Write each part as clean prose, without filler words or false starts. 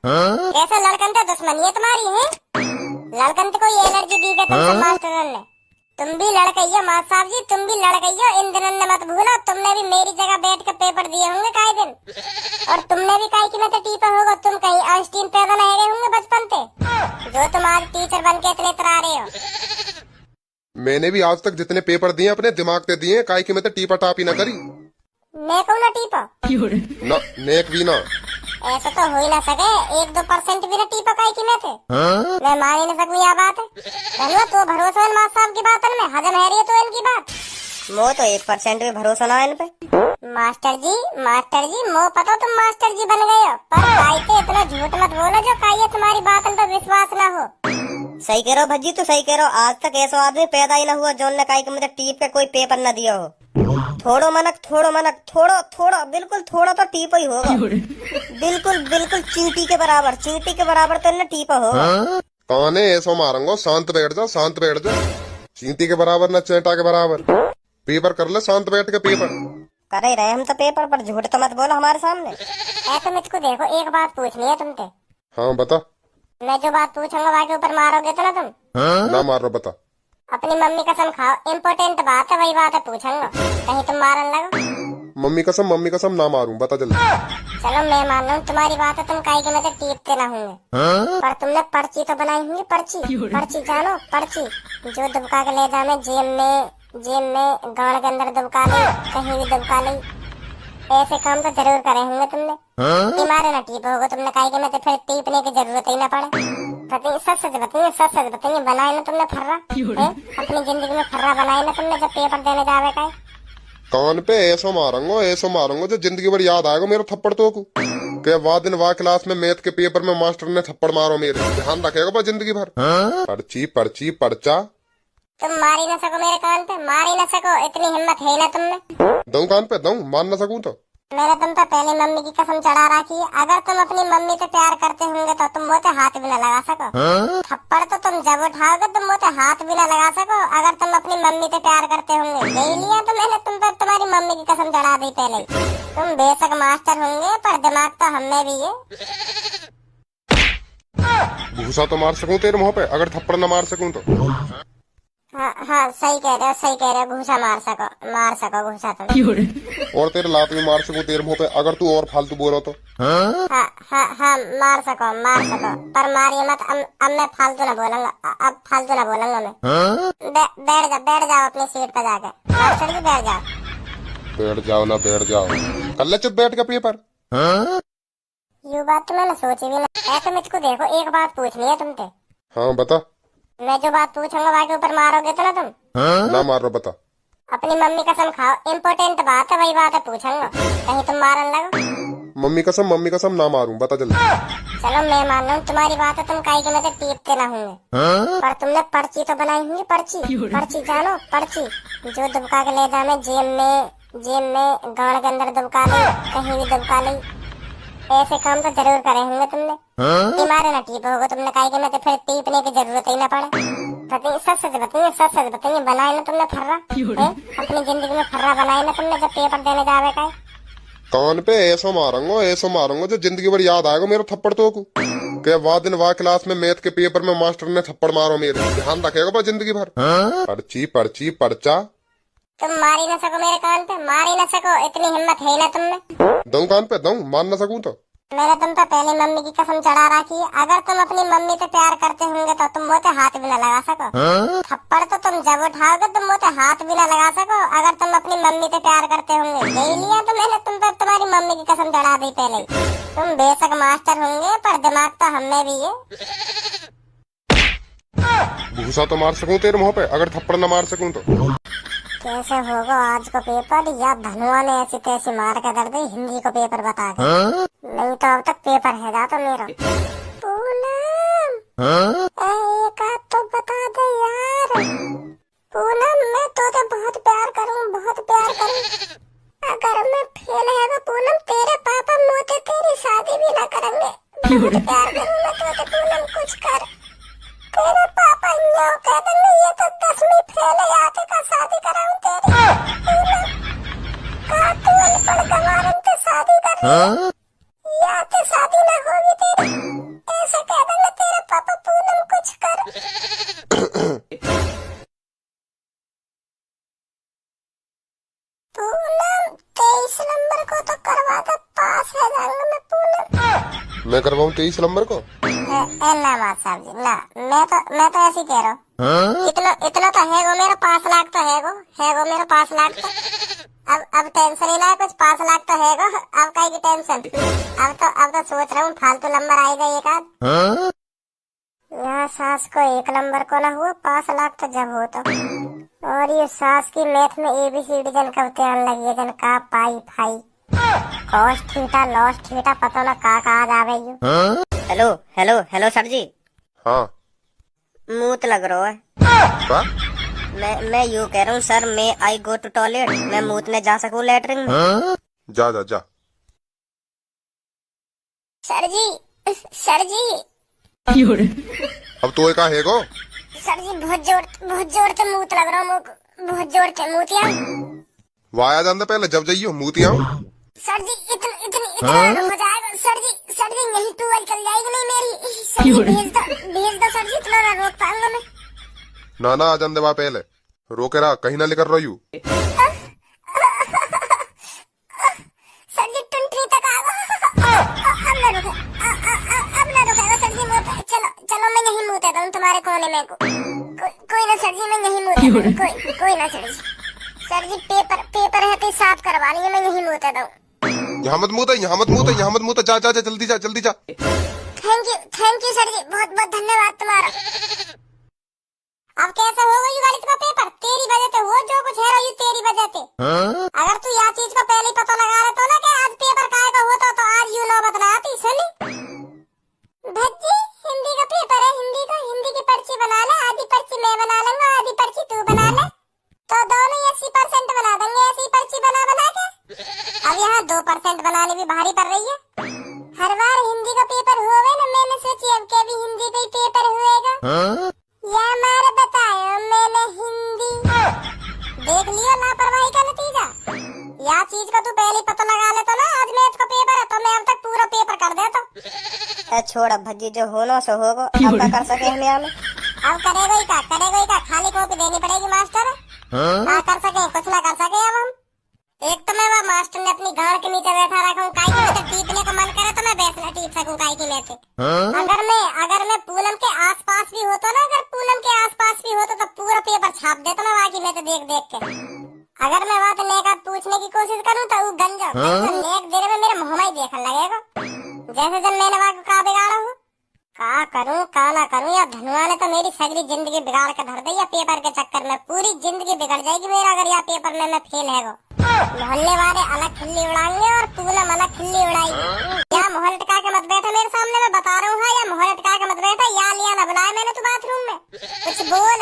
कैसे लड़कन से दुश्मनी है तुम्हारी है? लड़कन को ये एलर्जी दी गई तुमसे मास्टर ने। तुम भी लड़कइयो मास्टर साहब जी, तुम भी लड़कइयो। इन दिनों ने मत भूलो, तुमने भी मेरी जगह बैठ के पेपर दिए होंगे कई दिन, और तुमने भी कई की में टीपा होगा। तुम कहीं आइंस्टीन पैदा नहीं रहे होंगे बचपन से, जो तुम आज टीचर बन के इतने तरा रहे हो। मैंने भी आज तक जितने पेपर दिए अपने दिमाग से दिए, काई की मैं तो टीपा टापी न करी। मैं कहूँ ना टीपा न नेक भी ना, ऐसा तो हो ही ना सके। 1-2% भी ना टीपा काई की में थे। मैं मान ही न सकूँ यह बात है। तो भरोसा है मास्टर साहब की बात में, हजम है रही तो इनकी बात। मो तो 1% भी भरोसा ना इन पे। मास्टर जी मो पता तुम मास्टर जी बन गए हो, पर काई से इतना झूठ मत बोलो जो काई तुम्हारी बात पर विश्वास ना हो। सही कह रहे हो भज्जी, तू सही कह रहे हो। आज तक ऐसा आदमी पैदा ही ना हुआ जो ने काई के मुझे टीप पे कोई पेपर न दिया हो। थोड़ो मनक थोड़ा बिल्कुल थोड़ा तो टीप ही होगा। बिल्कुल चींटी के बराबर तो न टीप हो। कौन है ऐसा मारूंगा? शांत बैठ जा। चींटी के बराबर न चेटा के बराबर। पेपर कर ले शांत बैठ के पेपर। कर ही रहे हम तो पेपर, पर झूठ तो मत बोलो हमारे सामने। तुम इसको देखो, एक बात पूछनी है तुमसे। हाँ बता। मैं जो बात पूछूंगा वहाँ के ऊपर मारोगे तो ना तुम? ना मारो, बता। अपनी मम्मी कसम खाओ, इम्पोर्टेंट बात है, वही बात है पूछूंगा, कहीं तुम मारन लगो। मम्मी कसम ना मारूं, बता जल्दी। चलो मैं मान लूँ तुम्हारी बात है, तुम काई के में टीपते ना होंगे, पर तुमने पर्ची तो बनाई होंगी। पर्ची जानो, पर्ची जो दबका के ले जाने जेब में गाड़ के अंदर दबका ले, कहीं भी दबका ले। ऐसे काम तो जरूर करे होंगे तुमने। बीमार ना टीप होगा तुमने काई के में, फिर टीपने की जरूरत ही ना पड़े। सच बताइए बनाए ना तुमने फर्रा? अपनी जिंदगी में फर्रा बनाए ना तुमने जब पेपर देने जावे का? कान पे ऐसा मारूंगा जो जिंदगी भर याद आएगा मेरा थप्पड़ तो को। क्या वाह दिन वाह क्लास में मैथ के पेपर में मास्टर ने थप्पड़ मारो मेरे, ध्यान रखेगा बस जिंदगी भर। पर्ची पर्चा। तुम मार ही ना सको मेरे कान पे, मार ही ना सको, इतनी हिम्मत है ना तुमने? दऊं कान पे दऊं, मान ना सकूं तो? मैंने तुम तो पहले मम्मी की कसम चढ़ा रखी है, अगर तुम अपनी मम्मी से प्यार करते होंगे तो तुम मुझे हाथ भी न लगा सको। थप्पड़ तो तुम जब उठाओगे तुम मुझे हाथ भी न लगा सको, अगर तुम अपनी मम्मी से प्यार करते होंगे। यही लिया तो मैंने तुम पर तुम्हारी मम्मी की कसम चढ़ा दी पहले। तुम बेशक मास्टर होंगे पर दिमाग तो हमें भी है। भूसा तो मार सकूं तेरे मुंह पे, अगर थप्पड़ न मार सकूं तो? हाँ सही कह रहे हो, घूसा मार सको घूसा तुम। और तेरे लात भी मार सकूं तेरे मुंह पे, अगर तू और फालतू बोलो तो? हाँ मार सको, पर मारिए मत। अब मैं फालतू ना बोलूंगा, अब फालतू ना बोलूंगा मैं। बैठ जाओ अपनी सीट पे जाके, मास्टर जी बैठ जाओ। बैठ जाओ। कर ले चुप बैठ के पेपर। ये बात तो मैंने सोची भी नहीं। तुम इसको देखो, एक बात पूछनी है तुमसे। हाँ बता। मैं जो बात पूछूंगा वहाँ के ऊपर मारोगे तो ना तुम? ना मारो, बता। अपनी मम्मी कसम खाओ, इम्पोर्टेंट बात है, वही बात है पूछूंगा, कहीं तुम मारन लगो। मम्मी कसम ना मारूं, बता जल्दी। चलो मैं मान लूँ तुम्हारी बात है, तुम काई के में टीपते ना होंगे, पर तुमने पर्ची तो बनाई होंगी। पर्ची जानो, पर्ची जो दबका के ले जाने जेब में गाड़ के अंदर दबका ले, कहीं भी दबका ले। ऐसे काम तो जरूर करे होंगे तुमने। बीमार ना टीप होगा तुमने काई के में, फिर टीपने की जरूरत ही ना पड़े। सच बताइए बनाए ना तुमने फर्रा? अपनी जिंदगी में फर्रा बनाए ना तुमने जब पेपर देने जावे का? कान पे ऐसा मारूंगा जो जिंदगी भर याद आएगा मेरा थप्पड़ तो को। क्या वाह दिन वाह क्लास में मैथ के पेपर में मास्टर ने थप्पड़ मारो मेरे, ध्यान रखेगा बस जिंदगी भर। पर्ची पर्चा। तुम मार ही ना सको मेरे कान पे, मार ही ना सको, इतनी हिम्मत है ना तुमने? दऊं कान पे दऊं, मान ना सकूं तो? मैंने तुम तो पहले मम्मी की कसम चढ़ा रखी है, अगर तुम अपनी मम्मी से प्यार करते होंगे तो तुम मुझे हाथ भी न लगा सको। थप्पड़ तो तुम जब उठाओगे तुम मुझे हाथ भी न लगा सको, अगर तुम अपनी मम्मी से प्यार करते होंगे। यही लिया तो मैंने तुम पर तुम्हारी मम्मी की कसम चढ़ा दी पहले। तुम बेशक मास्टर होंगे पर दिमाग तो हमें भी है। भूसा तो मार सकूं तेरे मुंह पे, अगर थप्पड़ न मार सकूं तो? कैसे होगा आज को पेपर, या धनुआ ने ऐसी तैसी मार के दर्द हिंदी को पेपर बता के। नहीं तो अब तक पेपर है जा तो मेरा। पूनम एक आध तो बता दे यार। पूनम मैं तुझे बहुत प्यार करूं। अगर मैं फेल है तो पूनम तेरे पापा मुझे तेरी शादी भी ना करेंगे। बहुत प्यार करूं मैं तुझे पूनम, कुछ कर। तेरे पापा यूं कह देंगे ये तो 10वीं फेल है, आगे का शादी कराऊं तेरी। का तू अनपढ़ गंवारन से शादी कर रही है, या शादी ना होगी तेरी। मैं करवाऊँ 23 नंबर को? ना मास्टर साहब जी ना, मैं तो ऐसे ही कह रहा हूँ। इतना तो है गो मेरा 5 लाख तो है गो मेरा 5 लाख तो। अब टेंशन ही ना, कुछ 5 लाख तो है गो, अब काहे की टेंशन। अब तो सोच रहा हूँ फालतू नंबर आएगा एक आध। यहाँ सास को 1 नंबर को ना हुआ, 5 लाख तो जब हो तो। और ये सास की मैथ में ABCD जन कब आने लगी है, जन का pi phi cos theta loss theta पता ना का आ जावे यू। Hello hello hello sir ji. हाँ मूत लग रहा है। क्या? मैं यूँ कह रहा हूँ सर, मैं आई गो टू टॉयलेट, मैं मूतने जा सकूँ लेटरिन में? जा जा जा। सर जी अब तो एक है गो। सर जी बहुत जोर से मूत लग रहा हूँ, बहुत जोर से मूतिया। वाया जान पहले जब जाइयो मूतिया। सर जी इतना हो जाएगा सर जी यही टूबल चल जाएगी नहीं मेरी। सर जी भेज दो सर जी, इतना ना रोक पाऊंगा मैं। ना आ जान दे वहाँ पहले, रोके रहा कहीं ना लेकर रही हूँ। सर जी 23 तक आएगा। अब ना रुकेगा सर जी, चलो मैं यही मुँह हूँ तुम्हारे कोने में को। कोई ना सर जी, मैं यही मुँह कोई ना सर जी। सर जी पेपर है तो साफ करवा ली, मैं यही मुँह हूँ। यहाँ मत मुँह जा जल्दी जा। थैंक यू सर जी, बहुत धन्यवाद तुम्हारा। अब कैसे होगा ये गणित का पेपर? तेरी वजह से हो, जो कुछ है रही तेरी वजह से। अगर तू यह चीज को पहले पता लगा रहे तो ना कि आज पेपर काय का होता तो आज यू नौबत ना आती। सुनी भज्जी, हिंदी का पेपर है, हिंदी की पर्ची बना ले। आधी पर्ची मैं बना लूंगा, आधी पर्ची तू बना ले, तो दोनों 80% बना देंगे ऐसी पर्ची बना के। अब यहाँ 2% बनाने भी भारी पड़ रही है। हर बार हिंदी का पेपर होवे ना, मैंने सोची अब के भी हिंदी का ही पेपर होएगा। या मारे बतायो मैंने हिंदी देख लियो, लापरवाही का नतीजा। या चीज का तू पहले पता लगा ले तो ना, आज मैथ का पेपर है तो मैं अब तक पूरा पेपर कर देता। छोड़ अब भज्जी, जो होना सो होगा, अब क्या कर सके हम यहाँ में। अब करेगा ही का खाली कॉपी देनी पड़ेगी मास्टर। ना कर सके कुछ ना कर सके अब हम। एक तो मैं वो मास्टर ने अपनी गाड़ के नीचे बैठा रखा हूँ, काई की टीपने का मन करे तो मैं बैठ ना टीप सकूं काई की में से। अगर मैं पूनम के आसपास भी होता ना, अगर पूनम के आसपास भी होता तो पूरा पेपर छाप देता ना वहाँ की में से देख के। अगर मैं वहाँ नेक पूछने की कोशिश करूँ तो वो गंजा नेक देने में मेरे मुँह में ही देखने लगेगा, जैसे जब मैंने वहाँ को का बिगाड़ा हूँ। का करूँ का ना करूँ, या धनुआ ने तो मेरी सगरी जिंदगी बिगाड़ के धर दी, या पेपर के चक्कर में पूरी जिंदगी बिगड़ जाएगी मेरा अगर या पेपर में मैं फेल है वो। मोहल्ले वाले अलग खिल्ली उड़ाएंगे और पूनम अलग खिल्ली उड़ाएगी। या मोहल्ले टिका के मत बैठा मेरे सामने, मैं बता रहा हूँ। या मोहल्ले टिका के मत बैठा, या लिया ना बुलाया मैंने तू बाथरूम में।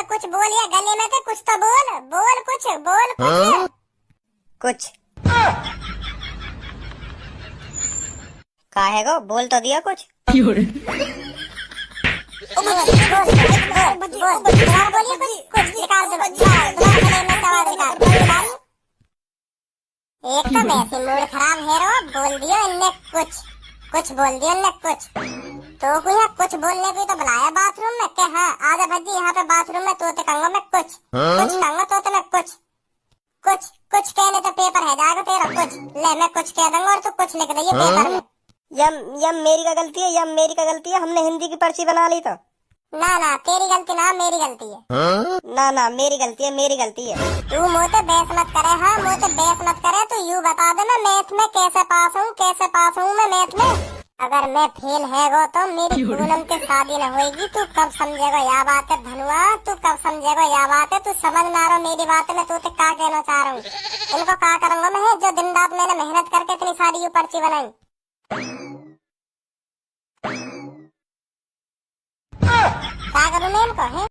कुछ बोल या गले में से कुछ तो बोल कुछ का है गो, बोल तो दिया कुछ। एक तो वैसे मूड खराब है रो, बोल दियो इनने कुछ बोल दियो इनने कुछ तो कुछ बोलने भी तो बुलाया बाथरूम में के। हाँ आजा भज्जी यहाँ पे बाथरूम में तोते कहूंगा मैं कुछ कहूंगा तोते में कुछ कहने तो पेपर है जाएगा तेरा कुछ ले, मैं कुछ कह दूंगा और तू कुछ लिख दे पेपर में। यम मेरी का गलती है, हमने हिंदी की पर्ची बना ली तो। ना तेरी गलती ना मेरी गलती है। ना मेरी गलती है। तू मोटे बहस मत करे। हाँ मोटे बहस मत करे, तू यू बता दे मैं मैथ में कैसे पास हूँ मैं मैथ में। अगर मैं फेल है गो तो मेरी पूनम के शादी न होगी। तू कब समझेगा या बात है धनुआ, तू कब समझेगा या बात है। तू समझ ना रहा मेरी बात में, तू क्या कहना चाह रहा हूँ। इनको क्या करूंगा मैं, जो दिन रात मैंने मेहनत करके इतनी सारी यू पर्ची बनाई। क्या करूँ मैं इनको है।